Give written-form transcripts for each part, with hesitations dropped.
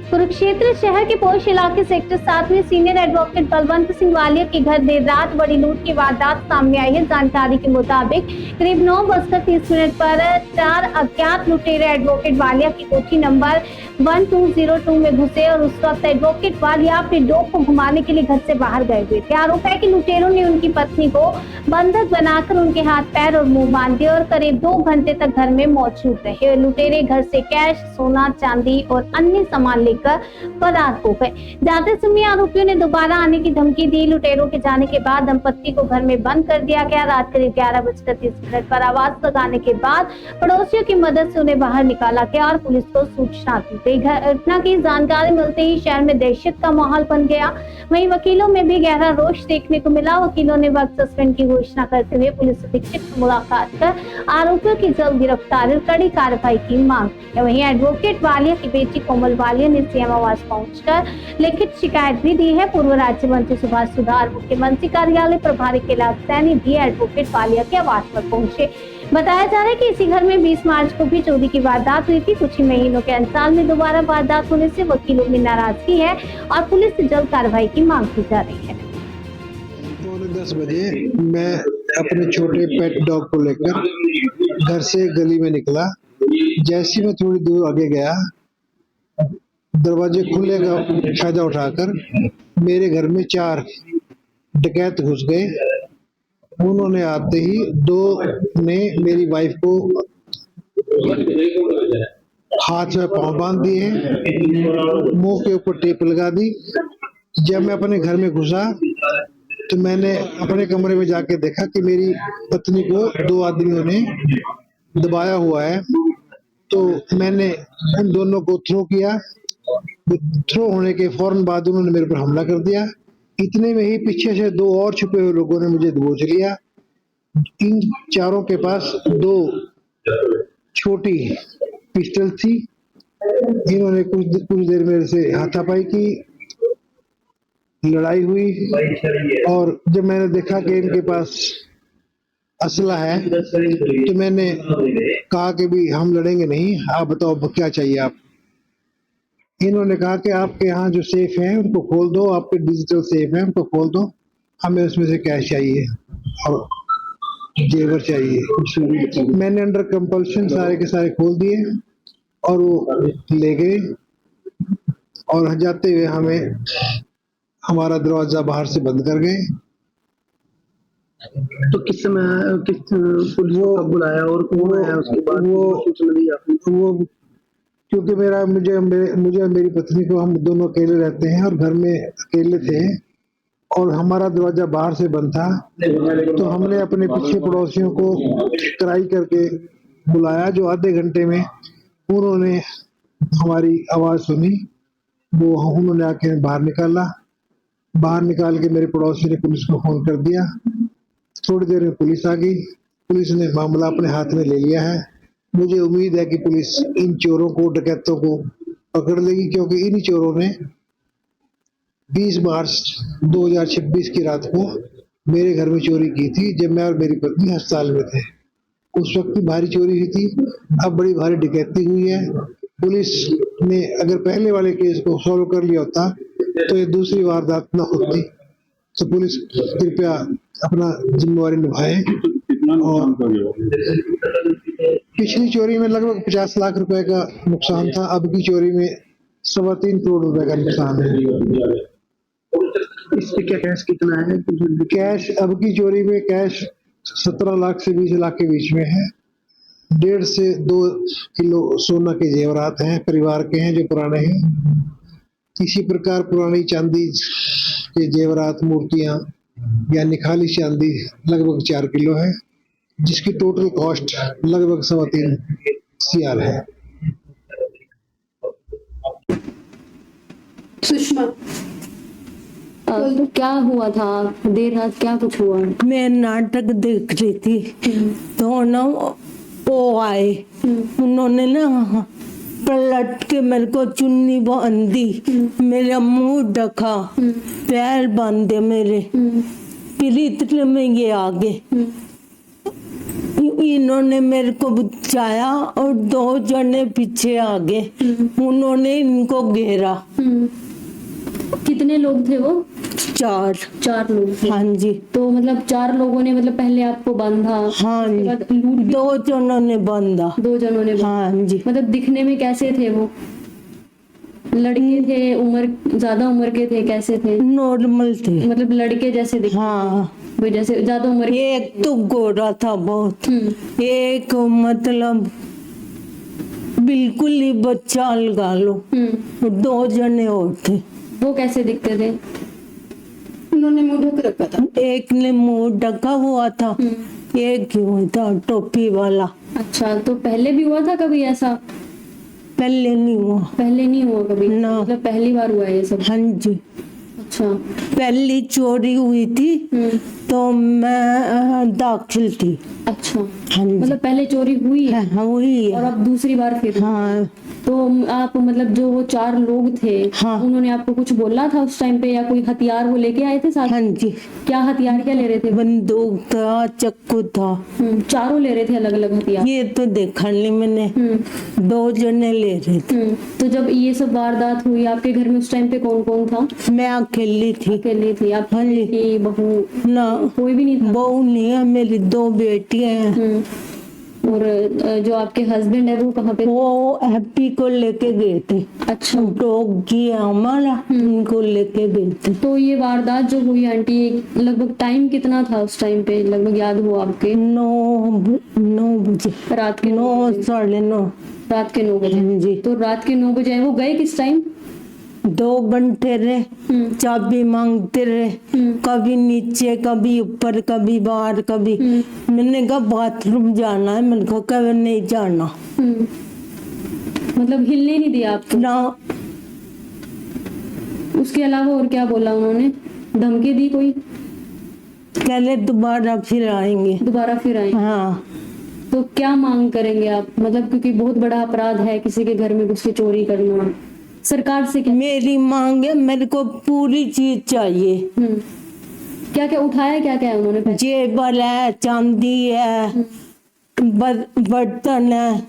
कुरुक्षेत्र शहर के पोश इलाके सेक्टर 7 में सीनियर एडवोकेट बलवंत सिंह वालिया के घर देर रात बड़ी लूट की वारदात सामने आई है। जानकारी के मुताबिक करीब 9:30 पर 4 अज्ञात लुटेरे एडवोकेट वालिया की कोठी नंबर 1202 में घुसे और उस वक्त एडवोकेट वालिया अपने डॉग को घुमाने के लिए घर से बाहर गए हुए थे। आरोप है कि लुटेरों ने उनकी पत्नी को बंधक बनाकर उनके हाथ पैर और मुंह बांध दिए और करीब 2 घंटे तक घर में मौजूद रहे। लुटेरे घर से कैश, सोना, चांदी और अन्य सामान लेकर फरार हो गए। जाते समय आरोपियों ने दोबारा आने की धमकी दी। लुटेरों के जाने के बाद दंपत्ति को घर में बंद कर दिया गया। रात करीब 11:30 पर आवाज लगाने के बाद पड़ोसियों की मदद से उन्हें बाहर निकाला गया और पुलिस को सूचना दी गई। घटना की जानकारी मिलते ही शहर में दहशत का माहौल बन गया। वहीं वकीलों में भी गहरा रोष देखने को मिला। वकीलों ने वक्त सस्पेंड की घोषणा करते हुए पुलिस अधीक्षक से मुलाकात कर आरोपियों की जल्द गिरफ्तारी और कड़ी कार्रवाई की मांग की। वहीं एडवोकेट वालिया की बेटी कोमल वालिया ने सीएम आवास पहुंचकर लिखित शिकायत भी दी है। पूर्व राज्य मंत्री सुभाष सुधार, मुख्यमंत्री कार्यालय प्रभारी कैलाश सैनी भी एडवोकेट वालिया के आवास पर पहुंचे। बताया जा रहा है कि इसी घर में 20 मार्च को भी चोरी की वारदात हुई थी। कुछ ही महीनों के अंतराल में दोबारा वारदात होने से वकीलों में नाराजगी है और पुलिस से जल्द कार्रवाई की मांग की जा रही है। 10 बजे मैं अपने छोटे पेट डॉग को लेकर घर से गली में निकला। जैसे ही मैं थोड़ी दूर आगे गया, दरवाजे खुलने का फायदा उठाकर मेरे घर में 4 डकैत घुस गए। उन्होंने आते ही 2 ने मेरी वाइफ को हाथ में पांव बांध दिए, मुंह के ऊपर टेप लगा दी। जब मैं अपने घर में घुसा तो मैंने अपने कमरे में जाके देखा कि मेरी पत्नी को 2 आदमियों ने दबाया हुआ है। तो मैंने उन दोनों को थ्रो किया। थ्रो होने के फौरन बाद उन्होंने मेरे पर हमला कर दिया। इतने में ही पीछे से 2 और छुपे हुए लोगों ने मुझे दबोच लिया। इन चारों के पास 2 छोटी पिस्टल थी। इन्होंने कुछ देर मेरे से हाथापाई की, लड़ाई हुई और जब मैंने देखा कि इनके पास असला है तो मैंने कहा कि भी हम लड़ेंगे नहीं, आप बताओ क्या चाहिए आप। इन्होंने कहा कि आपके यहाँ जो सेफ है उनको खोल दो, आपके डिजिटल सेफ है उनको खोल दो, हमें उसमें से कैश चाहिए और जेवर चाहिए। मैंने अंडर कंपल्शन सारे के सारे खोल दिए और वो ले गए और जाते हुए हमें हमारा दरवाजा बाहर से बंद कर गए। तो किस समय पुलिस को बुलाया और कौन आया उसके बाद वो सूचना दी आपने? वो क्योंकि मुझे और मेरी पत्नी को, हम दोनों अकेले रहते हैं और घर में अकेले थे और हमारा दरवाजा बाहर से बंद था, तो हमने अपने पीछे पड़ोसियों को ट्राई करके बुलाया। जो आधे घंटे में उन्होंने हमारी आवाज सुनी, वो उन्होंने आके बाहर निकाला। बाहर निकाल के मेरे पड़ोसी ने पुलिस को फोन कर दिया। थोड़ी देर में पुलिस आ गई। पुलिस ने मामला अपने हाथ में ले लिया है। मुझे उम्मीद है कि पुलिस इन चोरों को, डकैतों को पकड़ लेगी, क्योंकि इन चोरों ने 20 मार्च 2026 की रात को मेरे घर में चोरी की थी, जब मैं और मेरी पत्नी अस्पताल में थे। उस वक्त भी भारी चोरी हुई थी, अब बड़ी भारी डकैती हुई है। पुलिस ने अगर पहले वाले केस को सॉल्व कर लिया होता तो ये दूसरी वारदात न होती। तो पुलिस कृपया अपना जिम्मेवारी निभाए। और पिछली चोरी में लगभग 50 लाख रुपए का नुकसान था, अब की चोरी में 3.25 करोड़ रुपए का नुकसान है। इस पे क्या कैश कितना है? कैश अब की चोरी में कैश 17 लाख से 20 लाख के बीच में है। 1.5 से 2 किलो सोना के जेवरात हैं, परिवार के हैं जो पुराने हैं। इसी प्रकार पुरानी चांदी के जेवरात, मूर्तियां या निखाली चांदी लगभग 4 किलो है, जिसकी टोटल कॉस्ट लगभग 3.25 CR है। सुषमा, क्या हुआ था देर रात, क्या कुछ हुआ? मैं नाटक देख रही थी तो ना वो आए, उन्होंने ना पलट के मेरे को चुन्नी बांध दी, मेरा मुंह ढका, पैर बांधे मेरे, फिर इतने में ये आ गए। इन्होंने मेरे को बचाया और 2 जने पीछे आ गए, उन्होंने इनको घेरा। कितने लोग थे वो? 4 लोग थे। हाँ जी। तो मतलब 4 लोगों ने मतलब पहले आपको बांधा, हाँ उसके जी, बाद लूट भी- 2 जनों ने बांधा। 2 जनों ने बांधा। हाँ जी। मतलब दिखने में कैसे थे वो? लड़के थे, उम्र ज्यादा उम्र के थे, कैसे थे? नॉर्मल थे। मतलब लड़के जैसे दिखते हाँ, थे, जैसे ज्यादा उम्र के। एक तो गोरा था बहुत, एक मतलब बिल्कुल ही बच्चा लगा लो, 2 जने और थे। वो कैसे दिखते थे? उन्होंने मुंह ढक रखा था। एक ने मुंह ढका हुआ था, एक ही था टोपी वाला। अच्छा, तो पहले भी हुआ था कभी ऐसा? पहले नहीं हुआ। पहले नहीं हुआ कभी? ना। मतलब पहली बार हुआ है ये सब? हाँ जी, अच्छा। पहली चोरी हुई थी तो मैं दाखिल थी। अच्छा, हाँ जी। मतलब पहले चोरी हुई है हाँ, वही और है। अब दूसरी बार फिर? हाँ तो आप मतलब जो वो 4 लोग थे, हाँ। उन्होंने आपको कुछ बोला था उस टाइम पे, या कोई हथियार वो लेके आए थे साथ? हाँ जी, क्या हथियार क्या ले रहे थे? बंदूक था, चाकू था। चारों ले रहे थे अलग अलग हथियार? ये तो देखा नहीं मैंने, 2 जने ले रहे थे। तो जब ये सब वारदात हुई आपके घर में उस टाइम पे कौन कौन था? मैं अकेली थी। अकेली थी आप? हाँ जी। बेटी, बहू, ना, कोई भी नहीं था? बहू नहीं है, मेरी 2 बेटियां हैं। और जो आपके हस्बैंड है वो कहाँ पे? वो हैप्पी को लेके गए थे। अच्छा। डॉगी है हमारा, उनको लेके गए थे। तो ये वारदात जो हुई आंटी, लगभग टाइम कितना था उस टाइम पे, लगभग याद हो आपके? 9 बजे, रात के 9 साढ़े 9। रात के 9 बजे? हाँ जी। तो रात के 9 बजे वो गए किस टाइम? 2 घंटे रहे, चाबी मांगते रहे, कभी नीचे कभी ऊपर कभी बाहर कभी। मैंने कहा बाथरूम जाना है, मैंने कहा कभी नहीं जाना। मतलब हिलने नहीं दिया आपको? ना, उसके अलावा और क्या बोला उन्होंने? धमकी दी कोई? पहले दोबारा फिर आएंगे। दोबारा फिर आए? हाँ, तो क्या मांग करेंगे आप? मतलब क्योंकि बहुत बड़ा अपराध है किसी के घर में घुस के चोरी करना, सरकार से क्या? मेरी मांग है, मेरे को पूरी चीज चाहिए। क्या क्या उठाया, क्या क्या है उन्होंने पैसे? जेवर है, चांदी है, बर्तन है,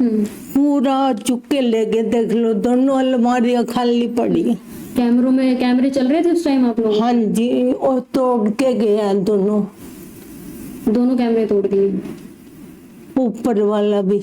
पूरा चुक के लेके देख लो, दोनों अलमारियां खाली पड़ी हैं। कैमरों में कैमरे चल रहे थे उस टाइम आप लोग? हाँ जी, और तोड़ के गए हैं दोनों कैमरे तोड़ दिए? ऊपर वाला भी।